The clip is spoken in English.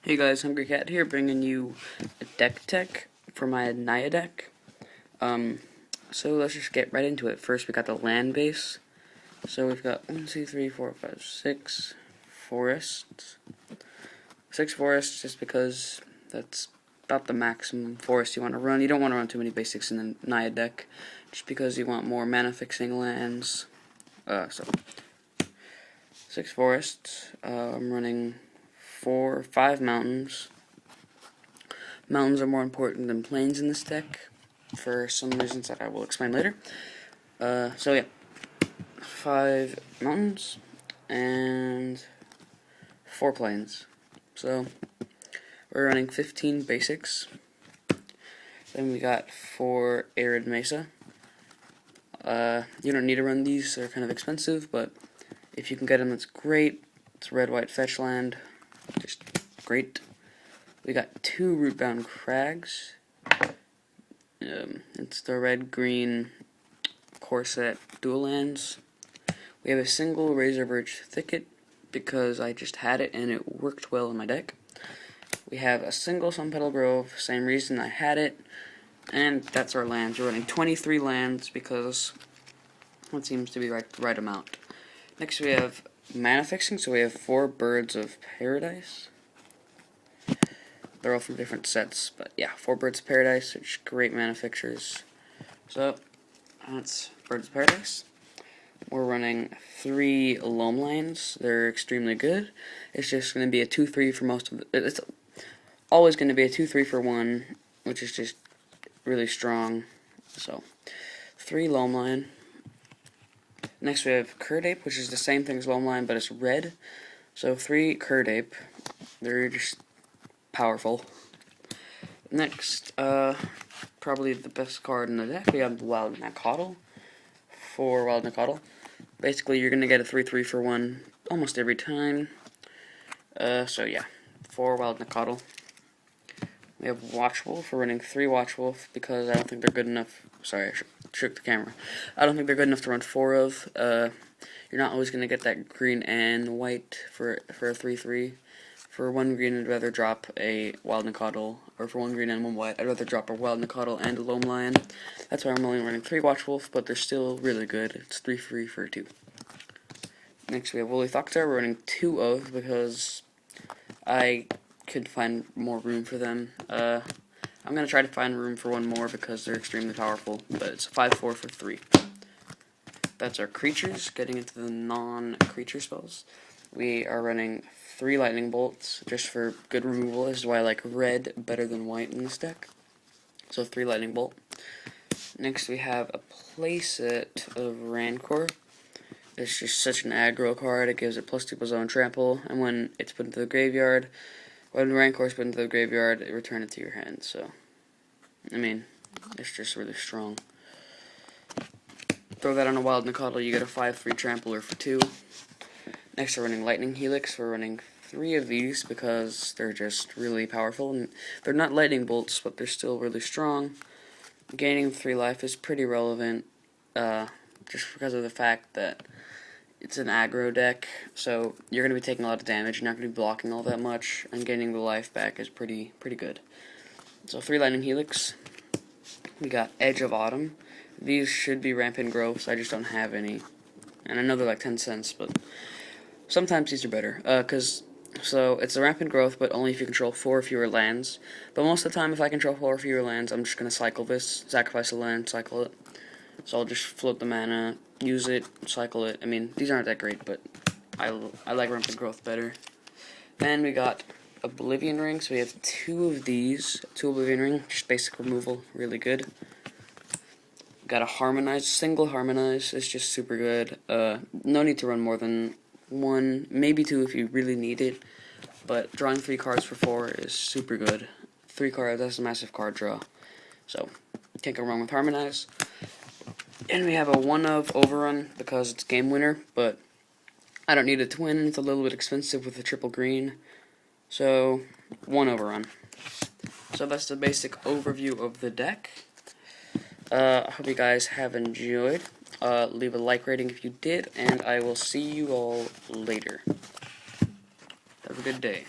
Hey guys, Hungry Cat here, bringing you a deck tech for my Naya deck. So let's just get right into it. First, we got the land base. So we've got 1, 2, 3, 4, 5, 6 forests. 6 forests, just because that's about the maximum forest you want to run. You don't want to run too many basics in the Naya deck, just because you want more mana fixing lands. So 6 forests. I'm running 5 mountains. Mountains are more important than plains in this deck, for some reasons that I will explain later. So yeah, 5 mountains and 4 plains. So we're running 15 basics. Then we got 4 arid mesa. You don't need to run these; they're kind of expensive, but if you can get them, that's great. It's red-white fetch land, just great. We got 2 root-bound crags. It's the red-green corset dual lands. We have a single razor birch thicket because I just had it and it worked well in my deck. We have a single sun petal grove, same reason I had it, and that's our lands. We're running 23 lands because that seems to be the right amount. Next we have mana fixing, so we have 4 birds of paradise. They're all from different sets, but yeah, 4 birds of paradise, which great mana fixtures. So that's birds of paradise. We're running 3 loam lines. They're extremely good. It's just going to be a 2/3 for most of the. It's always going to be a 2/3 for 1, which is just really strong. So 3 loam line. Next we have curd ape, which is the same thing as loam line, but it's red. So 3 curd ape. They're just powerful. Next, probably the best card in the deck, we have Wild Nacatl. 4 Wild Nacatl. Basically, you're going to get a 3/3 for 1 almost every time. So yeah, 4 Wild Nacatl. We have Watchwolf. We're running 3 Watchwolf because I don't think they're good enough. Sorry, I shook the camera. I don't think they're good enough to run 4 of. You're not always going to get that green and white for a 3/3. For 1 green, I'd rather drop a Wild Nacatl, or for 1 green and 1 white, I'd rather drop a Wild Nacatl and a Loam Lion. That's why I'm only running 3 Watchwolf, but they're still really good. It's 3/3 for 2. Next we have Woolly Thoktar. We're running 2 of because I could find more room for them. I'm going to try to find room for 1 more because they're extremely powerful, but it's 5/4 for 3. That's our creatures. Getting into the non-creature spells, we are running 3 lightning bolts just for good removal. This is why I like red better than white in this deck. So 3 lightning bolt. Next we have a playset of Rancor. It's just such an aggro card. It gives it +2 zone trample, and when it's put into the graveyard, when Rancor is put into the graveyard, it return it to your hand. So, I mean, it's just really strong. Throw that on a Wild Nacatl, you get a 5/3 trampler for 2. Next, we're running Lightning Helix. We're running 3 of these because they're just really powerful. And they're not lightning bolts, but they're still really strong. Gaining 3 life is pretty relevant, just because of the fact that it's an aggro deck. So you're going to be taking a lot of damage. You're not going to be blocking all that much, and gaining the life back is pretty good. So 3 Lightning Helix. We got Edge of Autumn. These should be rampant growths. I just don't have any, and I know they're like 10 cents, but sometimes these are better, so it's a rampant growth, but only if you control 4 or fewer lands. But most of the time, if I control 4 or fewer lands, I'm just going to cycle this, sacrifice a land, cycle it. So I'll just float the mana, use it, cycle it. I mean, these aren't that great, but I like rampant growth better. Then we got Oblivion Ring, so we have 2 of these. 2 Oblivion Ring, just basic removal, really good. Got a Harmonize, single Harmonize, it's just super good. No need to run more than 1, maybe 2 if you really need it, but drawing 3 cards for 4 is super good. 3 cards, that's a massive card draw, so can't go wrong with Harmonize. And we have a 1 of Overrun because it's game winner, but I don't need it to win. It's a little bit expensive with the triple green, so 1 Overrun. So that's the basic overview of the deck. I hope you guys have enjoyed. Leave a like rating if you did, and I will see you all later. Have a good day.